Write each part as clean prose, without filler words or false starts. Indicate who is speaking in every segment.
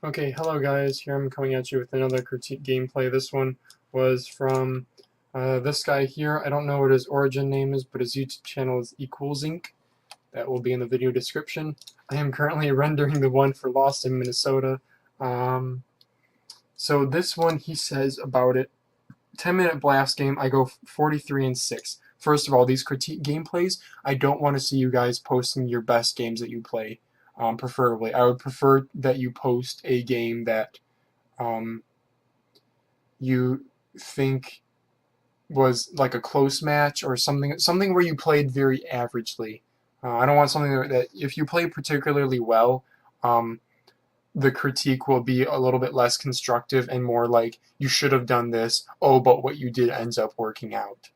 Speaker 1: Okay, hello guys, here I'm coming at you with another critique gameplay. This one was from this guy here. I don't know what his origin name is, but his YouTube channel is equalsinc. That will be in the video description. I am currently rendering the one for Lost in Minnesota. So this one, he says about it, 10-minute blast game, I go 43-6. First of all, these critique gameplays, I don't want to see you guys posting your best games that you play. Preferably, I would prefer that you post a game that you think was like a close match or something where you played very averagely. I don't want something that if you play particularly well, the critique will be a little bit less constructive and more like you should have done this. Oh, but what you did ends up working out.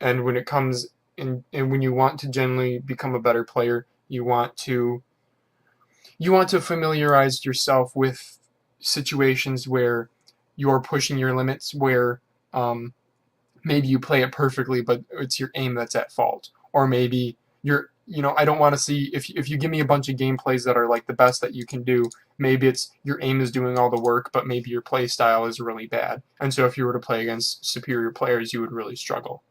Speaker 1: And when it comes in, and when you want to generally become a better player, you want to familiarize yourself with situations where you're pushing your limits, where maybe you play it perfectly, but it's your aim that's at fault, or maybe I don't want to see if you give me a bunch of gameplays that are like the best that you can do. Maybe it's your aim is doing all the work, but maybe your play style is really bad, and so if you were to play against superior players, you would really struggle.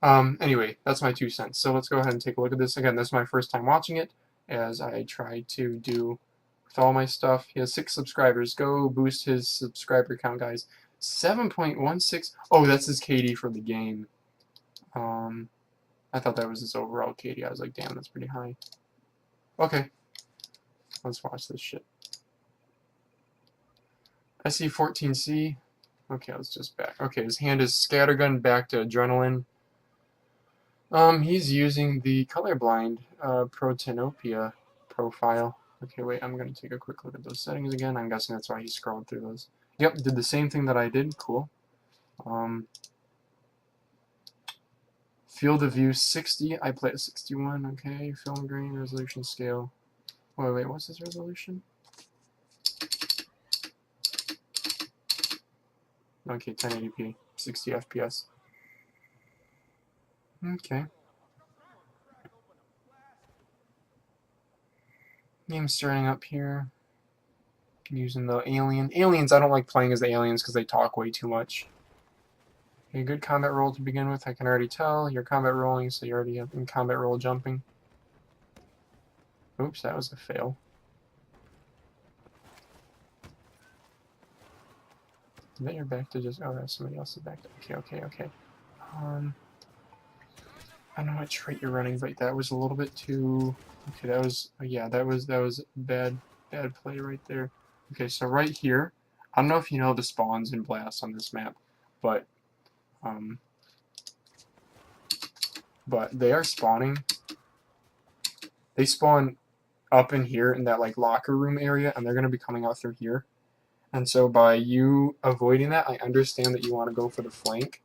Speaker 1: Anyway, that's my 2 cents. So let's go ahead and take a look at this. Again, this is my first time watching it, as I try to do with all my stuff. He has 6 subscribers. Go boost his subscriber count, guys. 7.16. Oh, that's his KD for the game. I thought that was his overall KD. I was like, damn, that's pretty high. Okay, let's watch this shit. SC14C. Okay, let's just back. Okay, his hand is scattergun back to adrenaline. He's using the colorblind Protenopia profile. Okay, wait, I'm going to take a quick look at those settings again. I'm guessing that's why he scrolled through those. Yep, did the same thing that I did. Cool. Field of view 60. I play at 61. Okay, film grain, resolution scale. Wait, what's his resolution? Okay, 1080p, 60 FPS. Okay. Game starting up here. Using the alien. Aliens, I don't like playing as the aliens because they talk way too much. Okay, good combat roll to begin with. I can already tell. You're combat rolling, so you already have in combat roll jumping. Oops, that was a fail. Is that your back to just... Oh, that's somebody else's back to... Okay. I don't know what trait you're running, but that was a little bit too... Okay, that was... Yeah, that was bad play right there. Okay, so right here, I don't know if you know the spawns and blasts on this map, but they are spawning. They spawn up in here in that like locker room area, and they're going to be coming out through here. And so by you avoiding that, I understand that you want to go for the flank,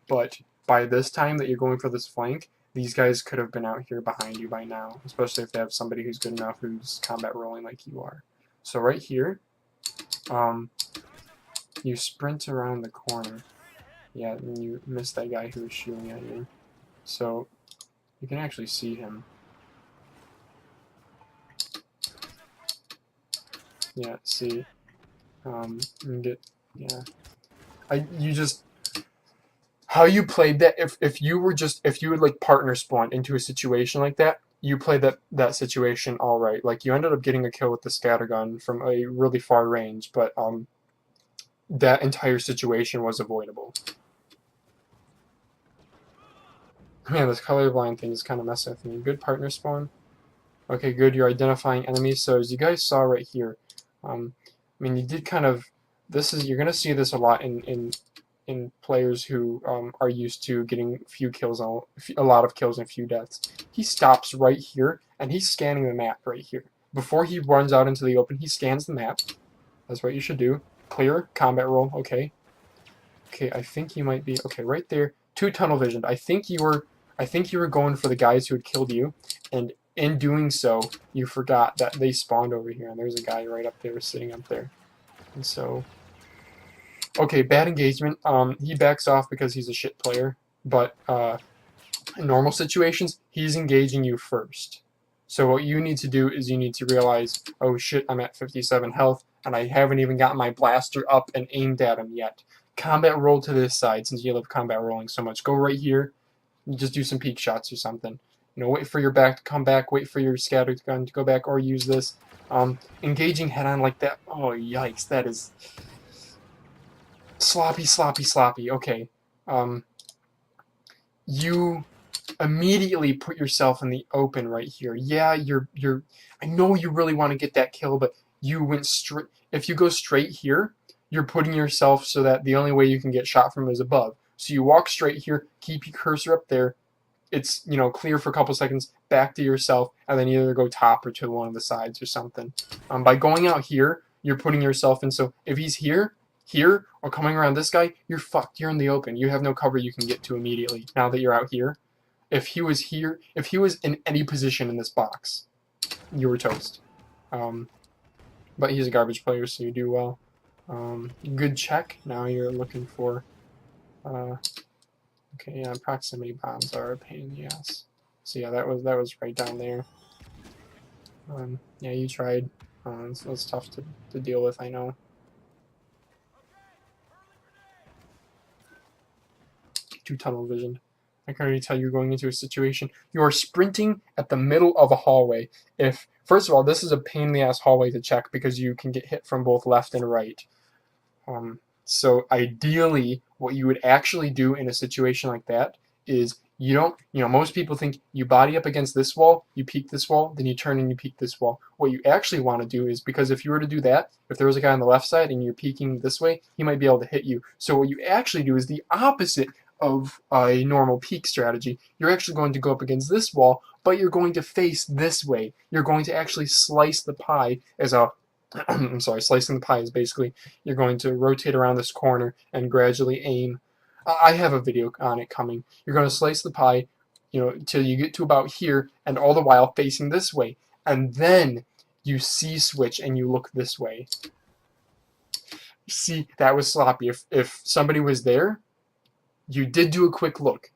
Speaker 1: but by this time that you're going for this flank, these guys could have been out here behind you by now, especially if they have somebody who's good enough who's combat rolling like you are. So right here, you sprint around the corner. Yeah, and you miss that guy who was shooting at you. So you can actually see him. Yeah, see. And get, yeah. How you played that, if you would like partner spawn into a situation like that, you played that situation all right. Like you ended up getting a kill with the scattergun from a really far range, but that entire situation was avoidable. Man, this colorblind thing is kind of messing with me. Good partner spawn. Okay, good. You're identifying enemies. So as you guys saw right here, I mean, you did kind of. You're gonna see this a lot in players who are used to getting a lot of kills and few deaths. He stops right here and he's scanning the map right here. Before he runs out into the open, he scans the map. That's what you should do. Clear, combat roll, okay. Okay, I think you might be okay right there. 2 tunnel visioned. I think you were going for the guys who had killed you, and in doing so, you forgot that they spawned over here, and there's a guy right up there sitting up there. And so okay, bad engagement. He backs off because he's a shit player, but in normal situations, he's engaging you first. So what you need to do is you need to realize, oh shit, I'm at 57 health, and I haven't even gotten my blaster up and aimed at him yet. Combat roll to this side, since you love combat rolling so much. Go right here, and just do some peek shots or something. You know, wait for your back to come back, wait for your scattered gun to go back, or use this. Engaging head-on like that, oh yikes, that is sloppy, sloppy, sloppy. Okay, you immediately put yourself in the open right here. Yeah, I know you really want to get that kill, but you went straight. If you go straight here, you're putting yourself so that the only way you can get shot from is above. So you walk straight here, keep your cursor up there. It's, you know, clear for a couple seconds, back to yourself, and then either go top or to one of the sides or something. By going out here, you're putting yourself in. So if he's here, or coming around this guy, you're fucked. You're in the open. You have no cover you can get to immediately now that you're out here. If he was here, if he was in any position in this box, you were toast. But he's a garbage player, so you do well. Good check. Now you're looking for... okay, yeah, proximity bombs are a pain in the ass. So yeah, that was right down there. Yeah, you tried. It's tough to deal with, I know. Too tunnel vision. I can already tell you're going into a situation. You are sprinting at the middle of a hallway. First of all, this is a pain in the ass hallway to check because you can get hit from both left and right. So ideally, what you would actually do in a situation like that is most people think you body up against this wall, you peek this wall, then you turn and you peek this wall. What you actually want to do is, because if you were to do that, if there was a guy on the left side and you're peeking this way, he might be able to hit you. So what you actually do is the opposite of a normal peek strategy. You're actually going to go up against this wall, but you're going to face this way. You're going to actually slice the pie as a I'm sorry, slicing the pie is basically you're going to rotate around this corner and gradually aim. I have a video on it coming. You're going to slice the pie, till you get to about here, and all the while facing this way. And then you C-switch and you look this way. See, that was sloppy. If somebody was there, you did do a quick look.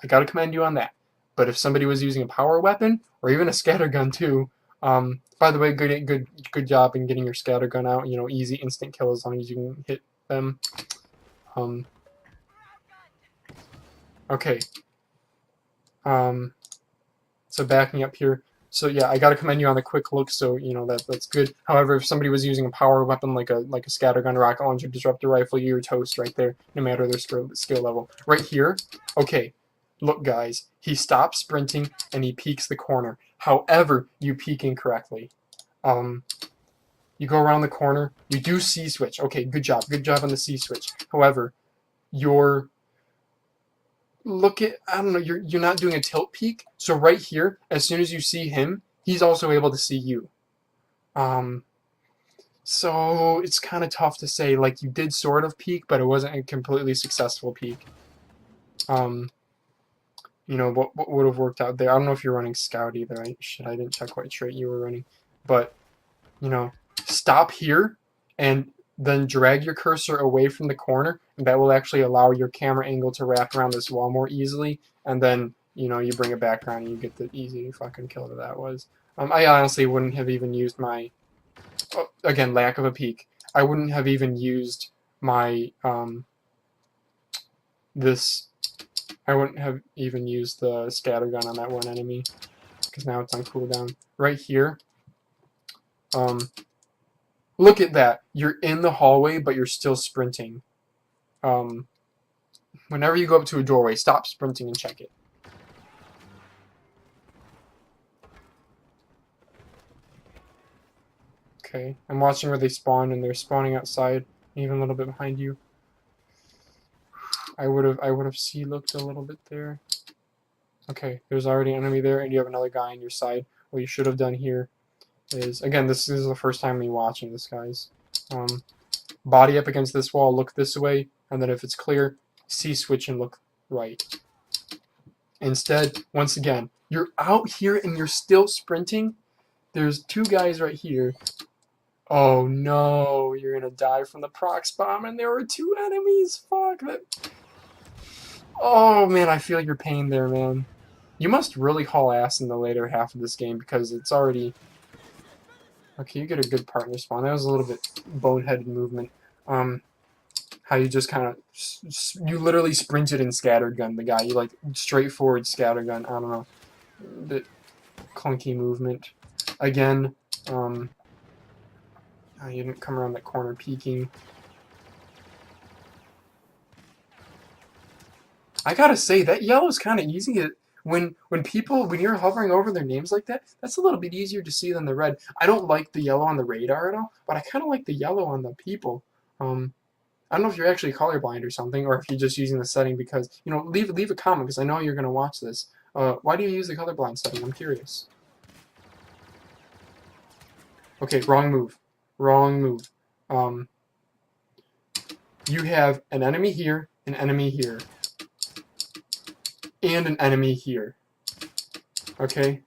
Speaker 1: I gotta commend you on that. But if somebody was using a power weapon, or even a scattergun too, by the way, good job in getting your scattergun out. Easy instant kill as long as you can hit them. Okay. So backing up here. So yeah, I gotta commend you on the quick look. So that's good. However, if somebody was using a power weapon like a scattergun, rocket launcher, disruptor rifle, you're toast right there, no matter their skill level. Right here. Okay. Look, guys. He stops sprinting and he peeks the corner. However, you peek incorrectly. You go around the corner. You do C-switch. Okay, good job. Good job on the C-switch. However, you're not doing a tilt peek. So right here, as soon as you see him, he's also able to see you. So it's kind of tough to say. Like, you did sort of peek, but it wasn't a completely successful peek. What would have worked out there? I don't know if you're running scout either. I didn't check what trait you were running. But, stop here and then drag your cursor away from the corner, and that will actually allow your camera angle to wrap around this wall more easily, and then, you bring it back around and you get the easy fucking kill that was. I honestly wouldn't have even used my, again, lack of a peek. I wouldn't have even used my, I wouldn't have even used the scattergun on that one enemy, because now it's on cooldown. Right here, look at that. You're in the hallway, but you're still sprinting. Whenever you go up to a doorway, stop sprinting and check it. Okay, I'm watching where they spawn, and they're spawning outside, even a little bit behind you. I would have C-looked a little bit there. Okay, there's already an enemy there, and you have another guy on your side. What you should have done here is, again, this is the first time me watching this, guys. Body up against this wall, look this way, and then if it's clear, C-switch and look right. Instead, once again, you're out here and you're still sprinting. There's two guys right here. Oh no, you're gonna die from the prox bomb, and there were two enemies. Fuck that. Oh man, I feel your pain there, man. You must really haul ass in the later half of this game because it's already... Okay, you get a good partner spawn. That was a little bit boneheaded movement. How you just kind of... You literally sprinted and scattergun the guy. You, like, straightforward scattergun. I don't know. The clunky movement. Again, you didn't come around that corner peeking. I gotta say, that yellow's kind of easy. When you're hovering over their names like that, that's a little bit easier to see than the red. I don't like the yellow on the radar at all, but I kind of like the yellow on the people. I don't know if you're actually colorblind or something, or if you're just using the setting because, you know, leave a comment because I know you're gonna watch this. Why do you use the colorblind setting? I'm curious. Okay, wrong move. Wrong move. You have an enemy here, an enemy here, and an enemy here. Okay?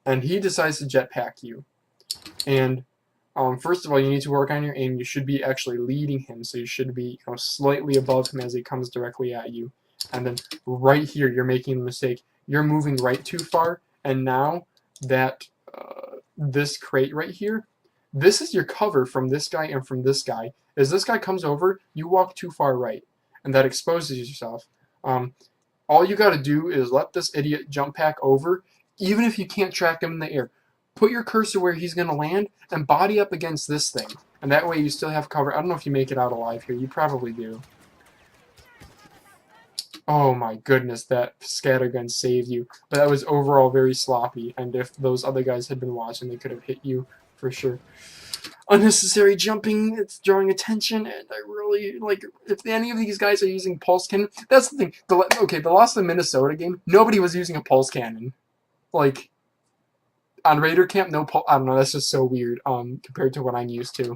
Speaker 1: And he decides to jetpack you. And first of all, you need to work on your aim. You should be actually leading him, so you should be, you know, slightly above him as he comes directly at you. And then right here, you're making a mistake. You're moving right too far, and now that this crate right here, this is your cover from this guy and from this guy. As this guy comes over, you walk too far right, and that exposes yourself. All you gotta do is let this idiot jump pack over, even if you can't track him in the air. Put your cursor where he's gonna land and body up against this thing, and that way you still have cover. I don't know if you make it out alive here. You probably do. Oh my goodness, that scattergun saved you. But that was overall very sloppy, and if those other guys had been watching, they could have hit you for sure. Unnecessary jumping, it's drawing attention, and I really, like, if any of these guys are using pulse cannon, that's the thing. The Lost in Minnesota game, nobody was using a pulse cannon. Like, on Raider Camp, no pulse, I don't know, that's just so weird, compared to what I'm used to.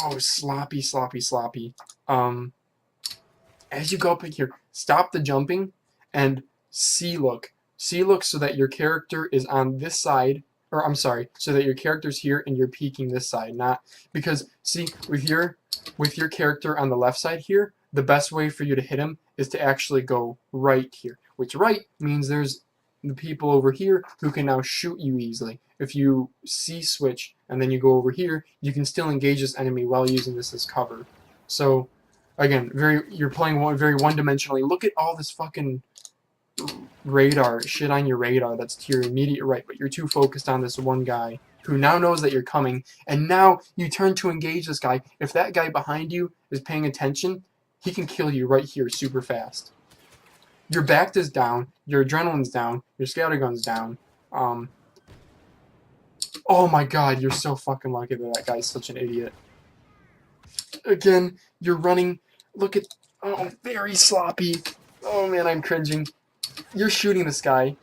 Speaker 1: Oh, sloppy, sloppy, sloppy. As you go up here, stop the jumping, and C-look. C-look so that your character is on this side, or I'm sorry, so that your character's here and you're peeking this side, not because see with your character on the left side here, the best way for you to hit him is to actually go right here, which right means there's the people over here who can now shoot you easily. If you C-switch and then you go over here, you can still engage this enemy while using this as cover. So again, you're playing very one-dimensionally. Look at all this fucking radar shit on your radar that's to your immediate right, but you're too focused on this one guy who now knows that you're coming, and now you turn to engage this guy. If that guy behind you is paying attention, he can kill you right here super fast. Your back is down, your adrenaline's down, your scattergun's down. Oh my god, you're so fucking lucky that guy's such an idiot. Again, you're running. Look at... Oh, very sloppy. Oh man, I'm cringing. You're shooting this guy.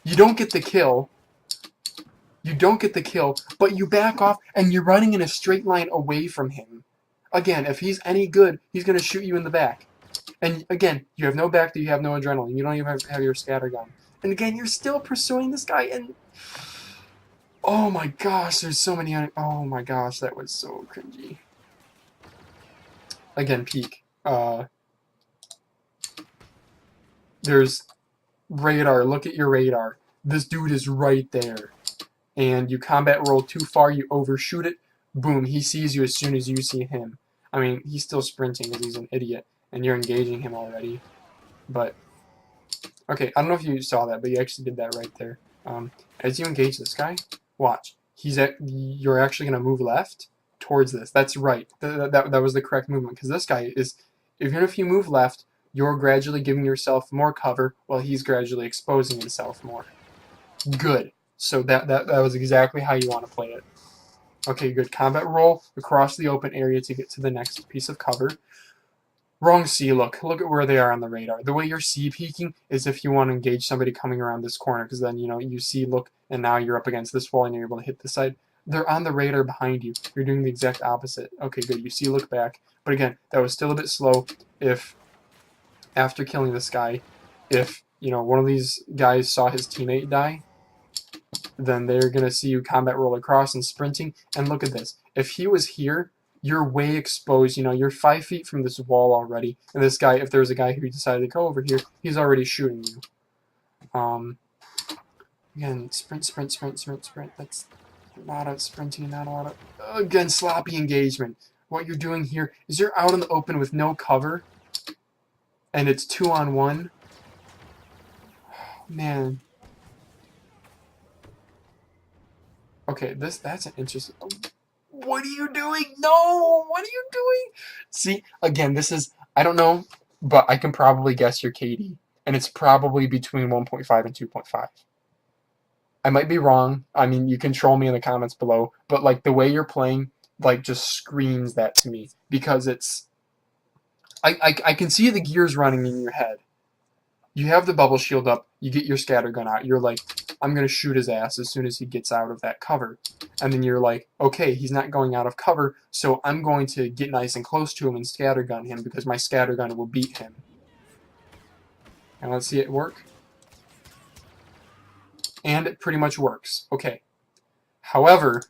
Speaker 1: You don't get the kill. You don't get the kill, but you back off and you're running in a straight line away from him. Again, if he's any good, he's going to shoot you in the back. And again, you have no back, you have no adrenaline. You don't even have your scattergun. And again, you're still pursuing this guy, and... Oh my gosh, there's so many... Oh my gosh, that was so cringy. Again, peek. There's radar. Look at your radar. This dude is right there. And you combat roll too far, you overshoot it. Boom, he sees you as soon as you see him. I mean, he's still sprinting because he's an idiot. And you're engaging him already. But, okay, I don't know if you saw that, but you actually did that right there. As you engage this guy, watch. You're actually going to move left towards this. That's right. That was the correct movement. Because this guy is, even if you move left, you're gradually giving yourself more cover while he's gradually exposing himself more. Good. So that was exactly how you want to play it. Okay, good. Combat roll across the open area to get to the next piece of cover. Wrong C look. Look at where they are on the radar. The way you're C peeking is if you want to engage somebody coming around this corner, because then, you know, you C look and now you're up against this wall and you're able to hit this side. They're on the radar behind you. You're doing the exact opposite. Okay, good. You C look back. But again, that was still a bit slow. If after killing this guy, if, you know, one of these guys saw his teammate die, then they're going to see you combat roll across and sprinting. And look at this. If he was here, you're way exposed. You know, you're 5 feet from this wall already. And this guy, if there's a guy who decided to go over here, he's already shooting you. Again, sprint, sprint, sprint, sprint, sprint. That's a lot of sprinting, not a lot of... Again, sloppy engagement. What you're doing here is you're out in the open with no cover, and it's 2-on-1. Man. Okay, that's an interesting... What are you doing? No! What are you doing? See, again, this is... I don't know, but I can probably guess your KD. And it's probably between 1.5 and 2.5. I might be wrong. I mean, you can troll me in the comments below. But, like, the way you're playing, like, just screams that to me. Because it's... I can see the gears running in your head. You have the bubble shield up. You get your scattergun out. You're like, I'm going to shoot his ass as soon as he gets out of that cover. And then you're like, okay, he's not going out of cover, so I'm going to get nice and close to him and scattergun him because my scattergun will beat him. And let's see it work. And it pretty much works. Okay. However,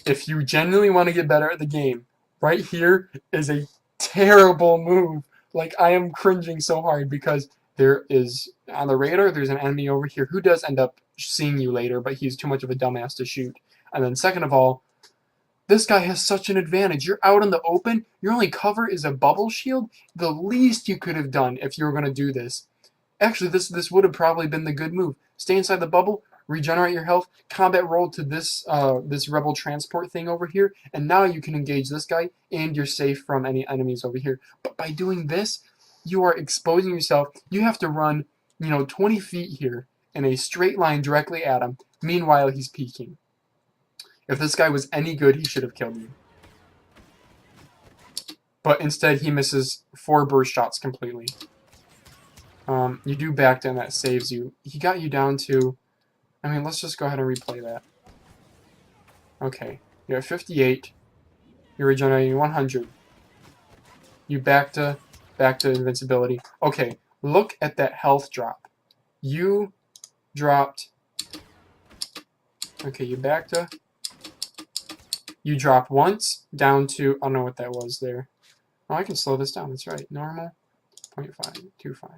Speaker 1: if you genuinely want to get better at the game, right here is a terrible move. Like, I am cringing so hard because there is, on the radar, there's an enemy over here who does end up seeing you later, but he's too much of a dumbass to shoot. And then second of all, this guy has such an advantage. You're out in the open. Your only cover is a bubble shield. The least you could have done if you were going to do this. Actually, this would have probably been the good move. Stay inside the bubble, regenerate your health, combat roll to this this rebel transport thing over here, and now you can engage this guy, and you're safe from any enemies over here. But by doing this, you are exposing yourself. You have to run, 20 feet here in a straight line directly at him. Meanwhile, he's peeking. If this guy was any good, he should have killed you. But instead, he misses 4 burst shots completely. You do back down, that saves you. He got you down to... I mean, let's just go ahead and replay that. Okay. You're at 58. You're regenerating 100. You back to invincibility. Okay, look at that health drop. You dropped... Okay, you back to... You dropped once, down to... I don't know what that was there. Oh, I can slow this down. That's right. Normal. 0.525.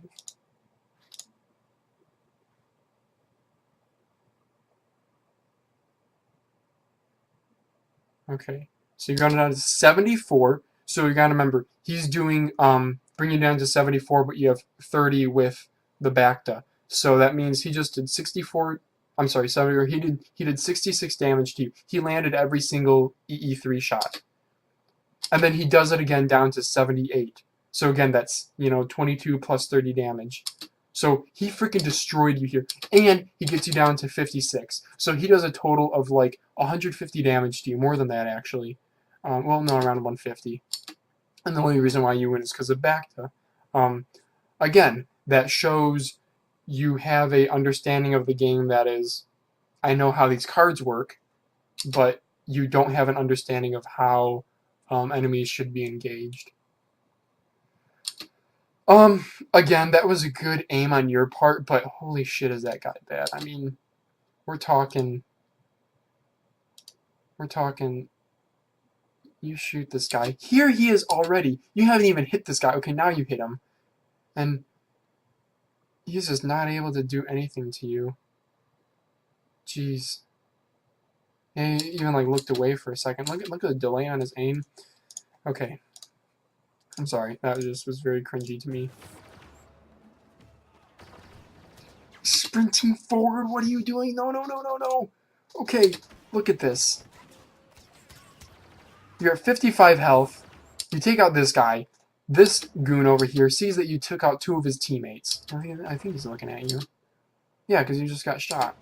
Speaker 1: Okay, so you're going down to 74. So you gotta remember, he's doing bring you down to 74, but you have 30 with the Bacta. So that means he just did 64. I'm sorry, 70. Or he did 66 damage to you. He landed every single EE3 shot, and then he does it again down to 78. So again, that's 22 plus 30 damage. So he freaking destroyed you here. And he gets you down to 56. So he does a total of like 150 damage to you. More than that, actually. Well, no, around 150. And the only reason why you win is because of Bacta. Again, that shows you have a understanding of the game that is, I know how these cards work, but you don't have an understanding of how enemies should be engaged. Again, that was a good aim on your part, but holy shit is that guy bad. I mean, we're talking, you shoot this guy. Here he is already. You haven't even hit this guy. Okay, now you hit him. And he's just not able to do anything to you. Jeez. And he even like looked away for a second. Look at the delay on his aim. Okay. I'm sorry, that just was very cringy to me. Sprinting forward, what are you doing? No, no, no, no, no. Okay, look at this. You're at 55 health. You take out this guy. This goon over here sees that you took out 2 of his teammates. I think he's looking at you. Yeah, because you just got shot.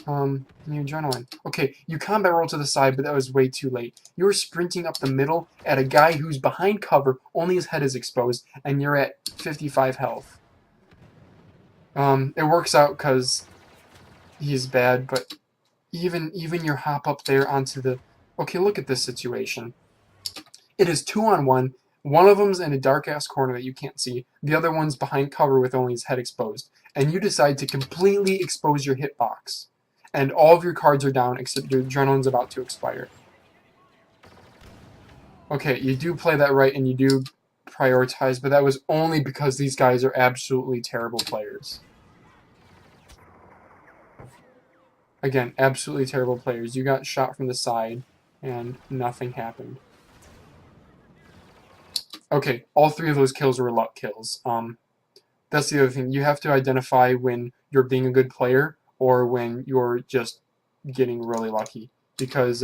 Speaker 1: Your adrenaline. Okay, you combat roll to the side, but that was way too late. You were sprinting up the middle at a guy who's behind cover, only his head is exposed, and you're at 55 health. It works out because he's bad, but even your hop up there onto the... Okay, look at this situation. It is 2-on-1. One of them's in a dark-ass corner that you can't see. The other one's behind cover with only his head exposed. And you decide to completely expose your hitbox. And all of your cards are down except your adrenaline's about to expire. Okay, you do play that right and you do prioritize, but that was only because these guys are absolutely terrible players. Again, absolutely terrible players. You got shot from the side, and nothing happened. Okay, all 3 of those kills were luck kills. That's the other thing. You have to identify when you're being a good player or when you're just getting really lucky. Because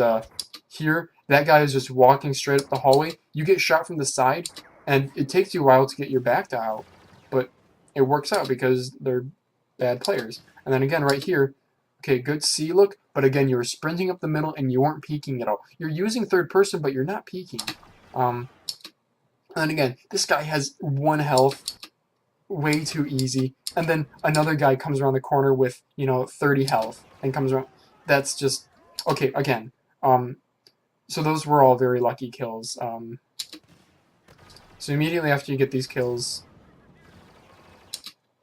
Speaker 1: here, that guy is just walking straight up the hallway. You get shot from the side, and it takes you a while to get your back to out. But it works out because they're bad players. And then again, right here, okay, good C look, but again, you were sprinting up the middle and you weren't peeking at all. You're using third person, but you're not peeking. And again, this guy has 1 health, way too easy. And then another guy comes around the corner with, 30 health and comes around. That's just okay. Again, so those were all very lucky kills. So immediately after you get these kills,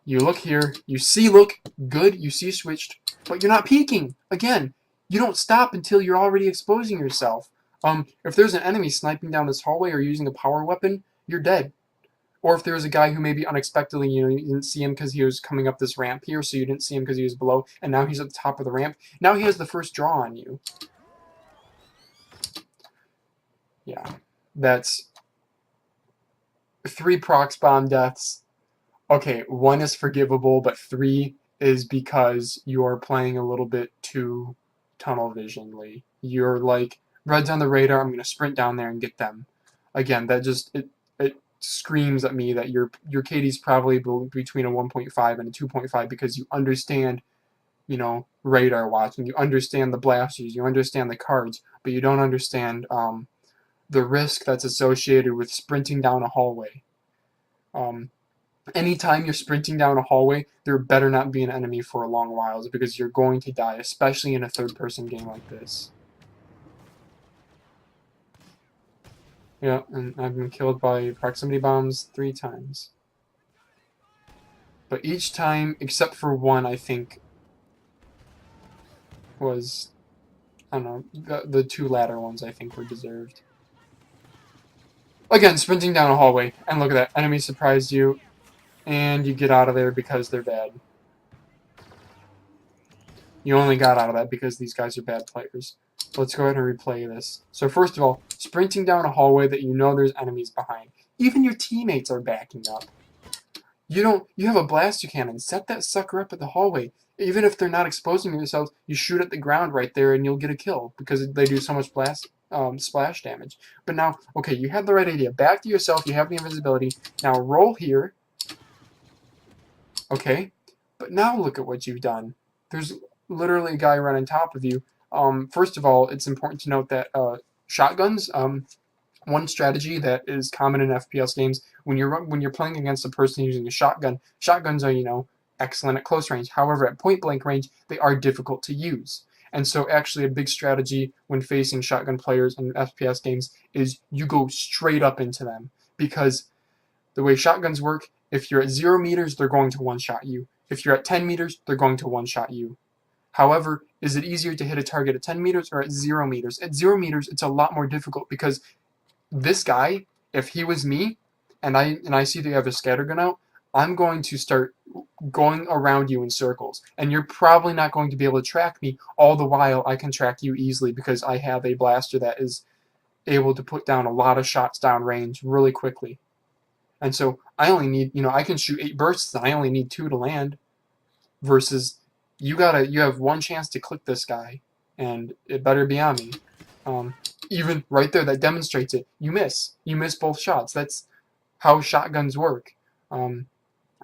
Speaker 1: you look here, you see look good, you see switched, but you're not peeking. Again, you don't stop until you're already exposing yourself. If there's an enemy sniping down this hallway or using a power weapon, you're dead. Or if there's a guy who maybe unexpectedly, you didn't see him because he was coming up this ramp here, so you didn't see him because he was below, and now he's at the top of the ramp. Now he has the first draw on you. Yeah, that's 3 prox bomb deaths. Okay, 1 is forgivable, but 3 is because you're playing a little bit too tunnel visionly. You're like, red's on the radar, I'm going to sprint down there and get them. Again, that just, it screams at me that your KD's probably between a 1.5 and a 2.5 because you understand, radar watching, you understand the blasters, you understand the cards, but you don't understand the risk that's associated with sprinting down a hallway. Anytime you're sprinting down a hallway, there better not be an enemy for a long while because you're going to die, especially in a third-person game like this. Yeah, and I've been killed by proximity bombs 3 times. But each time, except for 1, I think, was, I don't know, the 2 latter ones I think were deserved. Again, sprinting down a hallway, and look at that, enemy surprised you, and you get out of there because they're bad. You only got out of that because these guys are bad players. Let's go ahead and replay this. So first of all, sprinting down a hallway that you know there's enemies behind. Even your teammates are backing up. You have a blaster cannon. Set that sucker up at the hallway. Even if they're not exposing themselves, you shoot at the ground right there and you'll get a kill because they do so much splash damage. But now, okay, you had the right idea. Back to yourself. You have the invisibility. Now roll here. Okay, but now look at what you've done. There's literally a guy right on top of you. First of all, it's important to note that shotguns. One strategy that is common in FPS games when you're playing against a person using a shotgun. Shotguns are excellent at close range. However, at point blank range, they are difficult to use. And so, actually, a big strategy when facing shotgun players in FPS games is you go straight up into them because the way shotguns work, if you're at 0 meters, they're going to one-shot you. If you're at 10 meters, they're going to one-shot you. However, is it easier to hit a target at 10 meters or at 0 meters? At 0 meters, it's a lot more difficult because this guy, if he was me, and I see that you have a scattergun out, I'm going to start going around you in circles. And you're probably not going to be able to track me, all the while I can track you easily because I have a blaster that is able to put down a lot of shots down range really quickly. And so I only need, I can shoot 8 bursts and I only need 2 to land. Versus you have 1 chance to click this guy, and it better be on me. Even right there, that demonstrates it. You miss both shots. That's how shotguns work. When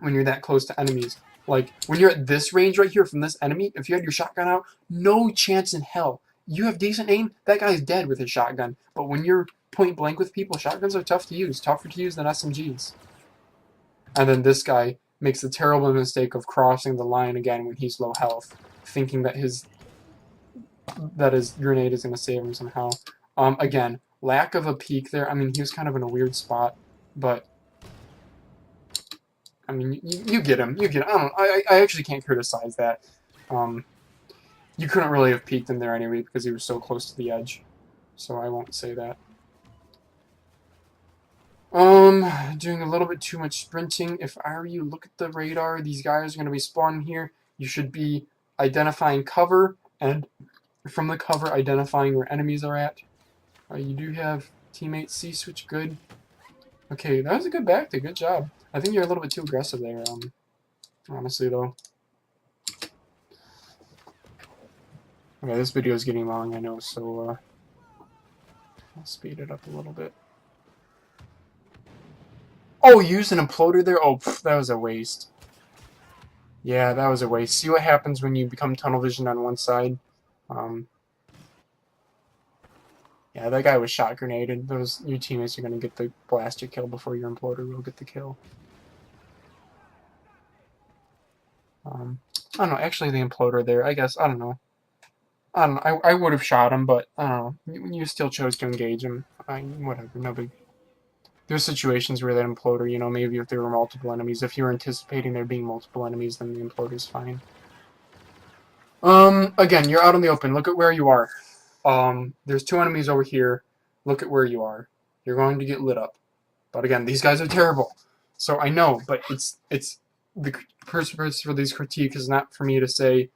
Speaker 1: you're that close to enemies, like when you're at this range right here from this enemy, if you had your shotgun out, no chance in hell. You have decent aim, that guy's dead with his shotgun. But when you're point blank with people, shotguns are tough to use, tougher to use than SMGs. And then this guy makes the terrible mistake of crossing the line again when he's low health, thinking that his grenade is going to save him somehow. Again, lack of a peek there. I mean, he was kind of in a weird spot, but I mean, you get him. You get him. I don't know. I actually can't criticize that. You couldn't really have peeked him there anyway because he was so close to the edge, so I won't say that. Doing a little bit too much sprinting. If I were you, look at the radar. These guys are going to be spawning here. You should be identifying cover and from the cover identifying where enemies are at. You do have teammate C-switch, good. Okay, that was a good backtick, good job. I think you're a little bit too aggressive there, honestly though. Okay, this video is getting long, I know, so I'll speed it up a little bit. Oh, use an imploder there? Oh, pff, that was a waste. Yeah, that was a waste. See what happens when you become tunnel vision on one side? Yeah, that guy was shot grenaded. Your teammates are going to get the blaster kill before your imploder will get the kill. I don't know. Actually, the imploder there, I guess, I don't know. I would have shot him, but I don't know. You still chose to engage him. Whatever, no big. There's situations where that imploder, you know, maybe if there were multiple enemies, if you're anticipating there being multiple enemies, then the imploder's fine. Again, you're out in the open. Look at where you are. There's 2 enemies over here. Look at where you are. You're going to get lit up. But again, these guys are terrible. So I know, but it's the purpose for these critiques is not for me to say.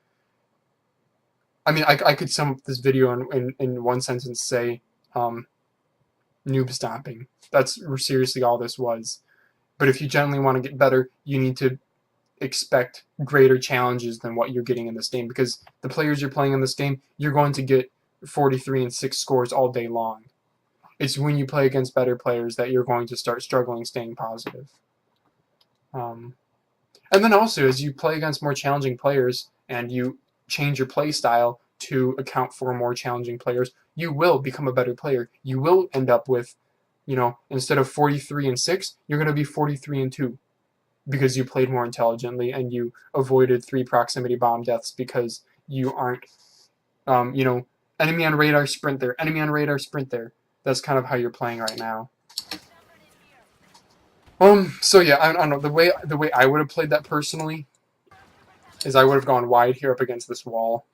Speaker 1: I mean, I could sum up this video in one sentence say, noob stomping. That's seriously all this was. But if you genuinely want to get better, you need to expect greater challenges than what you're getting in this game, because the players you're playing in this game, you're going to get 43 and 6 scores all day long. It's when you play against better players that you're going to start struggling staying positive. And then also, as you play against more challenging players and you change your play style to account for more challenging players, you will become a better player. You will end up with, you know, instead of 43 and 6, you're going to be 43 and 2. Because you played more intelligently and you avoided 3 proximity bomb deaths because you aren't, you know, enemy on radar, sprint there, enemy on radar, sprint there. That's kind of how you're playing right now. So yeah, I don't know, the way I would have played that personally is I would have gone wide here up against this wall.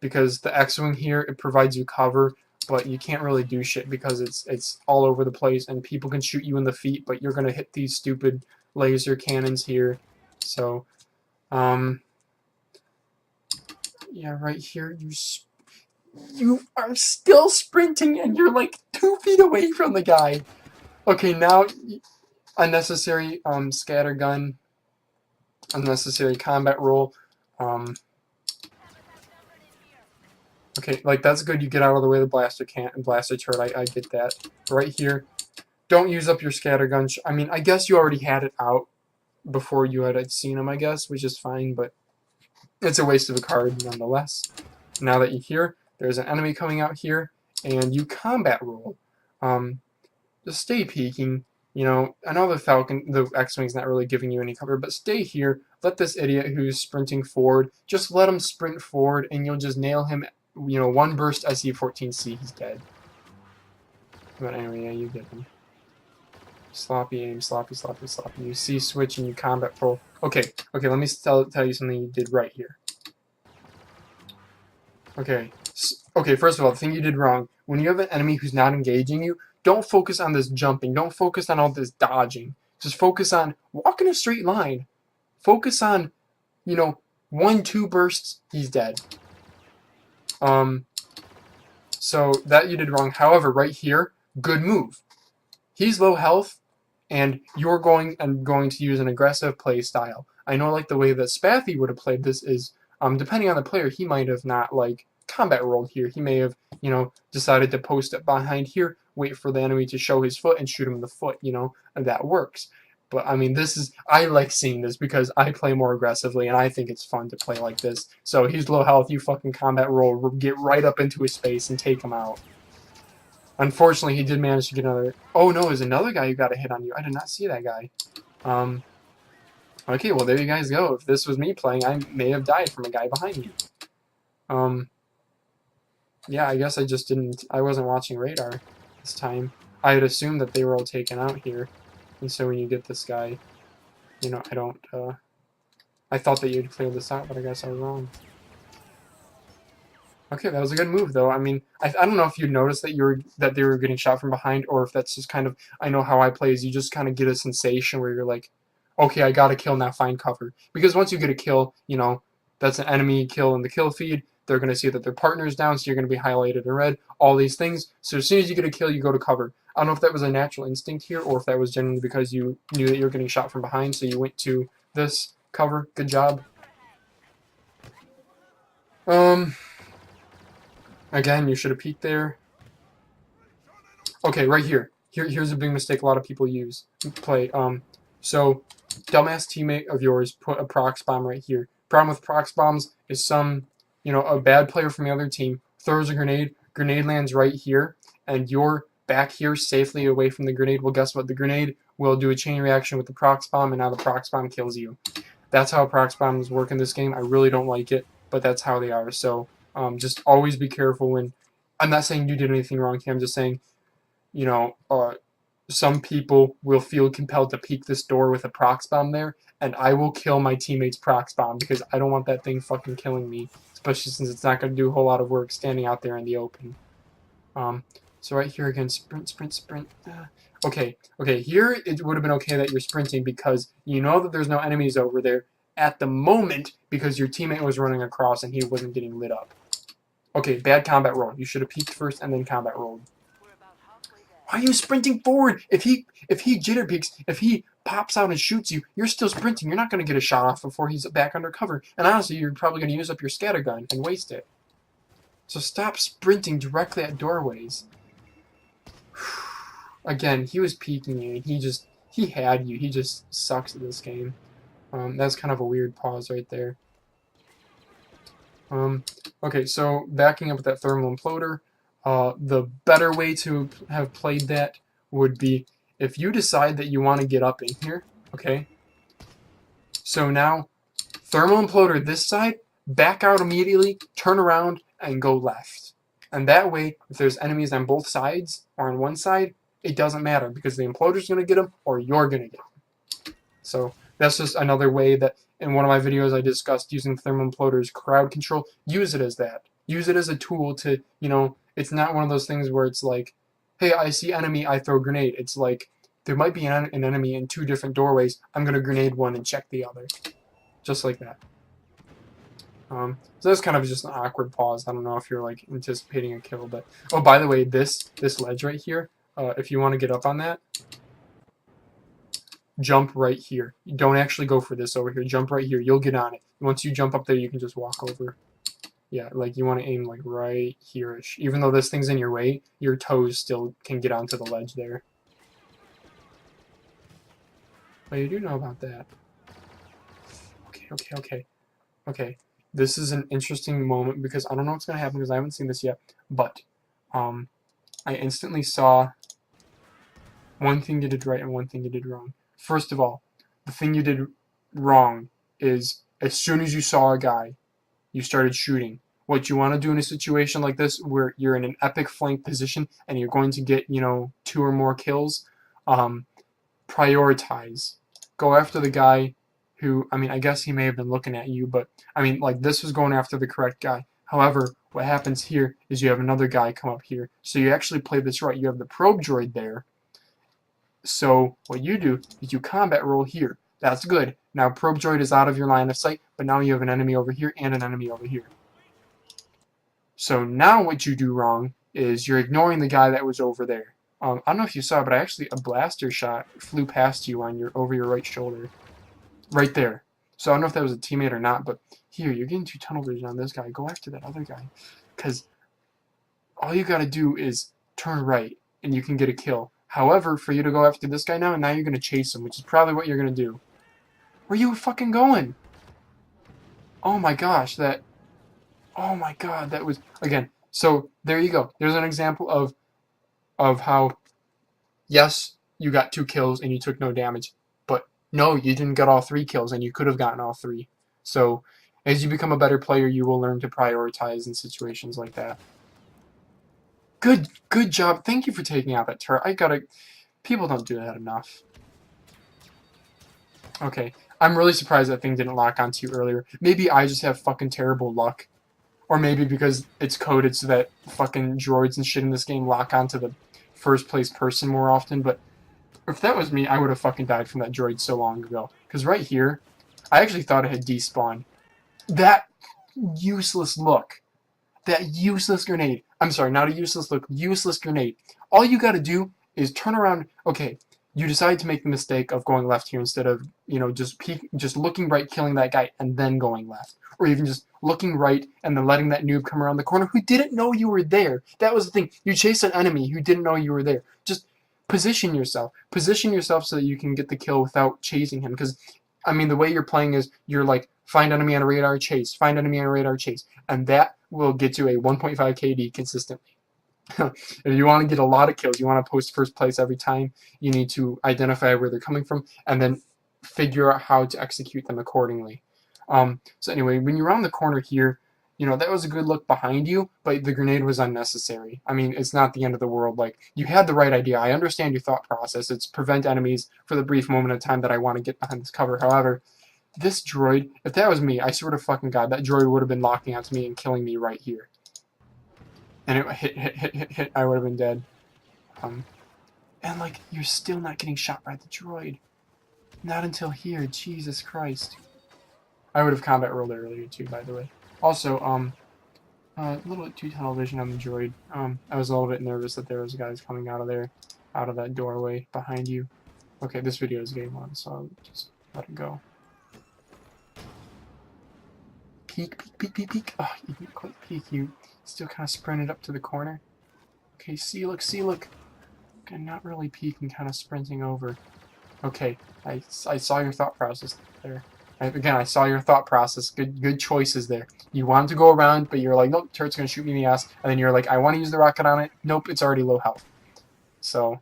Speaker 1: Because the X-Wing here, it provides you cover, but you can't really do shit because it's all over the place and people can shoot you in the feet, but you're gonna hit these stupid laser cannons here. So, yeah, right here you are still sprinting and you're like 2 feet away from the guy. Okay, now unnecessary scatter gun, unnecessary combat roll. Okay, like that's good. You get out of the way of the blaster can't and blaster turret. I get that. Right here, don't use up your scattergun. I mean, I guess you already had it out before you had seen him, I guess, which is fine, but it's a waste of a card nonetheless. Now that you're here, there's an enemy coming out here, and you combat roll. Just stay peeking. You know, I know the X-Wing's not really giving you any cover, but stay here. Let this idiot who's sprinting forward, just let him sprint forward, and you'll just nail him. You know, 1 burst SE-14C, he's dead. But anyway, yeah, you get him. Sloppy aim, sloppy. You see switch and you combat roll. Okay, let me tell you something you did right here. Okay, first of all, the thing you did wrong, when you have an enemy who's not engaging you, don't focus on this jumping, don't focus on all this dodging. Just focus on walk in a straight line. Focus on, you know, 1-2 bursts, he's dead. So that you did wrong. However, right here, good move. He's low health, and you're going to use an aggressive play style. I know, like, the way that Spathy would have played this is, depending on the player, he might have not, like, combat rolled here. He may have, you know, decided to post up behind here, wait for the enemy to show his foot, and shoot him in the foot, you know, and that works. But, I mean, I like seeing this because I play more aggressively, and I think it's fun to play like this. So he's low health, you fucking combat roll, get right up into his space and take him out. Unfortunately, he did manage to get another... Oh, no, there's another guy who got a hit on you. I did not see that guy. Okay, well, there you guys go. If this was me playing, I may have died from a guy behind me. Yeah, I guess I wasn't watching radar this time. I had assumed that they were all taken out here. And so when you get this guy, you know, I thought that you'd clear this out, but I guess I was wrong. Okay, that was a good move, though. I mean, I don't know if you noticed that they were getting shot from behind, or if that's just kind of, I know how I play is you just kind of get a sensation where you're like, okay, I got a kill, now find cover. Because once you get a kill, you know, that's an enemy kill in the kill feed. They're going to see that their partner's down, so you're going to be highlighted in red. All these things. So as soon as you get a kill, you go to cover. I don't know if that was a natural instinct here, or if that was genuinely because you knew that you were getting shot from behind, so you went to this cover. Good job. Again, you should have peeked there. Okay, right here. Here's a big mistake a lot of people play. So, dumbass teammate of yours put a prox bomb right here. Problem with prox bombs is a bad player from the other team throws a grenade lands right here, and you're back here safely away from the grenade. Well, guess what? The grenade will do a chain reaction with the prox bomb, and now the prox bomb kills you. That's how prox bombs work in this game. I really don't like it, but that's how they are. So, just always be careful when... I'm not saying you did anything wrong here. I'm just saying, some people will feel compelled to peek this door with a prox bomb there, and I will kill my teammate's prox bomb because I don't want that thing fucking killing me, especially since it's not going to do a whole lot of work standing out there in the open. So right here again, sprint. Okay, here it would have been okay that you're sprinting because you know that there's no enemies over there at the moment because your teammate was running across and he wasn't getting lit up. Okay, bad combat roll. You should have peeked first and then combat rolled. Why are you sprinting forward? If he jitter peeks, if he pops out and shoots you, you're still sprinting. You're not going to get a shot off before he's back under cover. And honestly, you're probably going to use up your scatter gun and waste it. So stop sprinting directly at doorways. Again, he was peeking you, and he had you. He just sucks at this game. That's kind of a weird pause right there. Okay, so backing up with that thermal imploder, the better way to have played that would be if you decide that you want to get up in here, okay? So now, thermal imploder this side, back out immediately, turn around, and go left. And that way, if there's enemies on both sides, or on one side, it doesn't matter, because the imploder's going to get them, or you're going to get them. So, that's just another way that, in one of my videos I discussed using thermal imploders crowd control. Use it as that. Use it as a tool to, it's not one of those things where it's like, hey, I see enemy, I throw grenade. It's like, there might be an enemy in two different doorways, I'm going to grenade one and check the other. Just like that. So that's kind of just an awkward pause. I don't know if you're like anticipating a kill, but... Oh, by the way, this ledge right here, if you want to get up on that, jump right here. You don't actually go for this over here. Jump right here. You'll get on it. Once you jump up there, you can just walk over. Yeah, like you want to aim like right here-ish. Even though this thing's in your way, your toes still can get onto the ledge there. But you do know about that. Okay. This is an interesting moment because I don't know what's going to happen because I haven't seen this yet. But I instantly saw one thing you did right and one thing you did wrong. First of all, the thing you did wrong is as soon as you saw a guy, you started shooting. What you want to do in a situation like this where you're in an epic flank position and you're going to get, 2 or more kills, prioritize. Go after the guy who, I guess he may have been looking at you, but, this was going after the correct guy. However, what happens here is you have another guy come up here. So you actually play this right. You have the probe droid there. So what you do is you combat roll here. That's good. Now probe droid is out of your line of sight, but now you have an enemy over here and an enemy over here. So now what you do wrong is you're ignoring the guy that was over there. I don't know if you saw, but a blaster shot flew past you over your right shoulder. Right there. So I don't know if that was a teammate or not, but here, you're getting 2 tunnel vision on this guy. Go after that other guy. Because all you gotta do is turn right, and you can get a kill. However, for you to go after this guy now you're gonna chase him, which is probably what you're gonna do. Where you fucking going? Oh my gosh, oh my god, that was... Again, so there you go. There's an example of how, yes, you got 2 kills and you took no damage, but no, you didn't get all 3 kills and you could have gotten all 3. So, as you become a better player, you will learn to prioritize in situations like that. Good job. Thank you for taking out that turret. People don't do that enough. Okay. I'm really surprised that thing didn't lock onto you earlier. Maybe I just have fucking terrible luck. Or maybe because it's coded so that fucking droids and shit in this game lock onto the first place person more often, but if that was me, I would have fucking died from that droid so long ago. Because right here, I actually thought it had despawned. that useless look. That useless grenade. I'm sorry, not a useless look, useless grenade. All you gotta do is turn around. Okay, you decide to make the mistake of going left here instead of, just looking right, killing that guy, and then going left. Or even just looking right and then letting that noob come around the corner who didn't know you were there. That was the thing. You chased an enemy who didn't know you were there. Just position yourself. Position yourself so that you can get the kill without chasing him. Because, I mean, the way you're playing is you're like, find enemy on radar, chase. Find enemy on radar, chase. And that will get you a 1.5 KD consistently. If you want to get a lot of kills, you want to post first place every time, you need to identify where they're coming from and then figure out how to execute them accordingly. So anyway, when you're around the corner here, that was a good look behind you, but the grenade was unnecessary. I mean, it's not the end of the world. Like, you had the right idea. I understand your thought process. It's prevent enemies for the brief moment of time that I want to get behind this cover. However, this droid, if that was me, I swear to fucking God, that droid would have been locking onto me and killing me right here. And it hit, I would have been dead. And like, you're still not getting shot by the droid. Not until here, Jesus Christ. I would have combat rolled earlier too, by the way. Also, a little bit too tunnel vision on the droid. I was a little bit nervous that there was guys coming out of there, out of that doorway behind you. Okay, this video is getting long, so I'll just let it go. Peek, peek, peek, peek, peek. Oh, you didn't quite peek. You still kind of sprinted up to the corner. Okay, see, look, see, look. Okay, not really peeking, kind of sprinting over. Okay, I saw your thought process there. Again, I saw your thought process. Good choices there. You wanted to go around, but you're like, nope, turret's gonna shoot me in the ass. And then you're like, I want to use the rocket on it. Nope, it's already low health. So,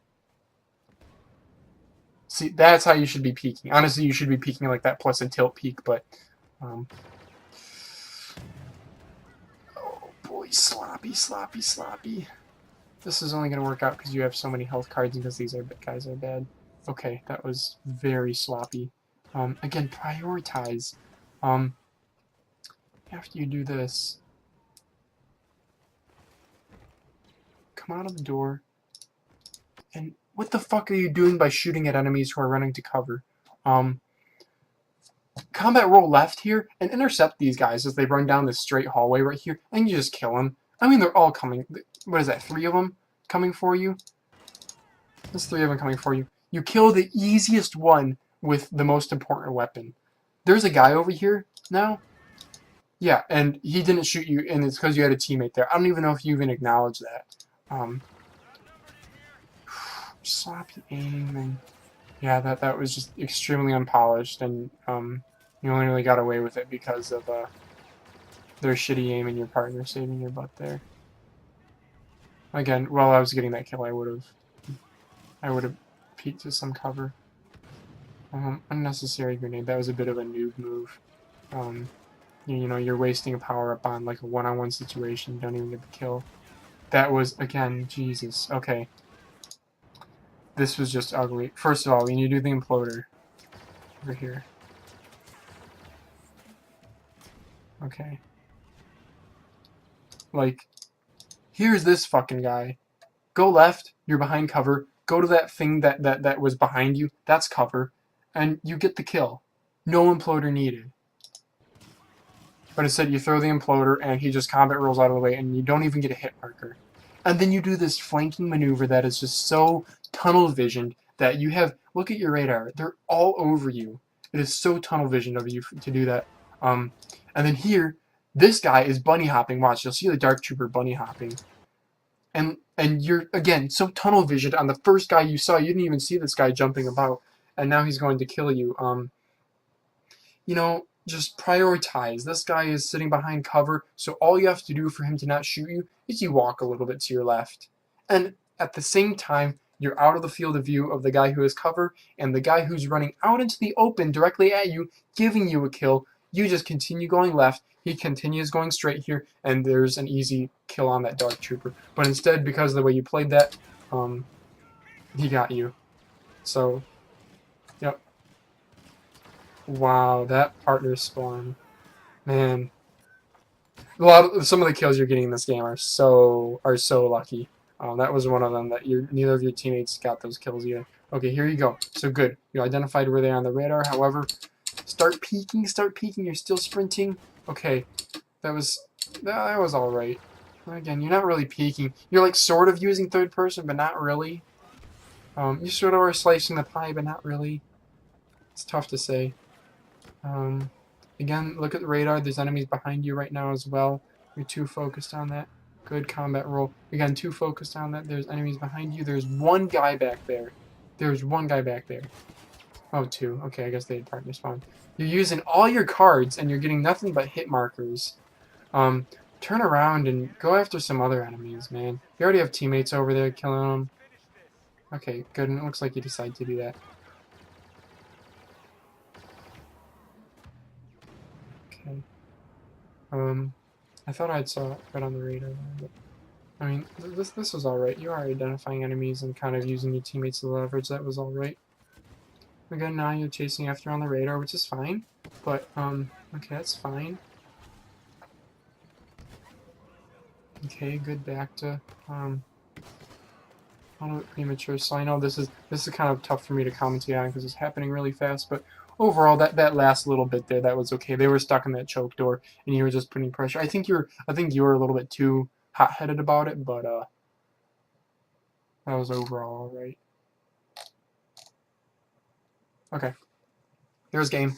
Speaker 1: see, that's how you should be peeking. Honestly, you should be peeking like that plus a tilt peek, but, oh boy, sloppy, sloppy, sloppy. This is only gonna work out because you have so many health cards and because these guys are bad. Okay, that was very sloppy. Again, prioritize. After you do this, come out of the door, and what the fuck are you doing by shooting at enemies who are running to cover? Combat roll left here and intercept these guys as they run down this straight hallway right here, and you just kill them. I mean, they're all coming. What is that, 3 of them coming for you? There's 3 of them coming for you. You kill the easiest one with the most important weapon. There's a guy over here now. Yeah, and he didn't shoot you, and it's because you had a teammate there. I don't even know if you even acknowledge that. Sloppy aim, and yeah, that was just extremely unpolished, and you only really got away with it because of their shitty aim and your partner saving your butt there. Again, while I was getting that kill, I would have peeked to some cover. Unnecessary grenade. That was a bit of a noob move. You're wasting a power-up on like a one-on-one situation. You don't even get the kill. That was, again, Jesus. Okay. This was just ugly. First of all, we need to do the imploder. Over here. Okay. Like, here's this fucking guy. Go left, you're behind cover. Go to that thing that was behind you. That's cover. And you get the kill. No imploder needed. But instead you throw the imploder and he just combat rolls out of the way and you don't even get a hit marker. And then you do this flanking maneuver that is just so tunnel visioned that you have, look at your radar, they're all over you. It is so tunnel visioned of you to do that. And then here, this guy is bunny hopping. Watch, you'll see the Dark Trooper bunny hopping. And you're, again, so tunnel visioned on the first guy you saw. You didn't even see this guy jumping about. And now he's going to kill you. Just prioritize. This guy is sitting behind cover, so all you have to do for him to not shoot you is you walk a little bit to your left. And at the same time, you're out of the field of view of the guy who has cover, and the guy who's running out into the open directly at you, giving you a kill. You just continue going left. He continues going straight here, and there's an easy kill on that Dark Trooper. But instead, because of the way you played that, he got you. So, yep. Wow, that partner spawn, man. Some of the kills you're getting in this game are so lucky. That was one of them that neither of your teammates got those kills yet. Okay, here you go. So good, you identified where they are on the radar. However, start peeking. You're still sprinting. Okay, that was all right. Again, you're not really peeking. You're like sort of using third person, but not really. You sort of are slicing the pie, but not really. It's tough to say. Again, look at the radar. There's enemies behind you right now as well. You're too focused on that. Good combat roll. Again, too focused on that. There's enemies behind you. There's one guy back there. There's one guy back there. Oh, two. Okay, I guess they had partner spawn. You're using all your cards, and you're getting nothing but hit markers. Turn around and go after some other enemies, man. You already have teammates over there killing them. Okay, good. And it looks like you decide to do that. Okay. I thought I'd saw it right on the radar, but I mean, this was all right. You are identifying enemies and kind of using your teammates to leverage. That was all right. Again, now you're chasing after on the radar, which is fine. But okay, that's fine. Okay, good. Back to a little bit premature. So I know this is kind of tough for me to commentate on because it's happening really fast. But overall, that last little bit there, that was okay. They were stuck in that choke door, and you were just putting pressure. I think you were a little bit too hot-headed about it, but that was overall all right. Okay, here's game.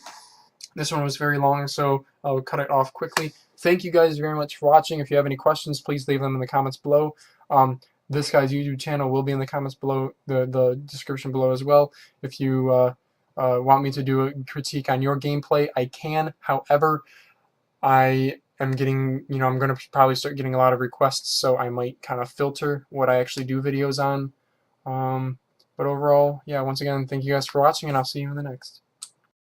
Speaker 1: This one was very long, so I'll cut it off quickly. Thank you guys very much for watching. If you have any questions, please leave them in the comments below. This guy's YouTube channel will be in the comments below, the description below as well. If you want me to do a critique on your gameplay, I can. However, I am getting, I'm going to probably start getting a lot of requests, so I might kind of filter what I actually do videos on. But overall, yeah, once again, thank you guys for watching, and I'll see you in the next.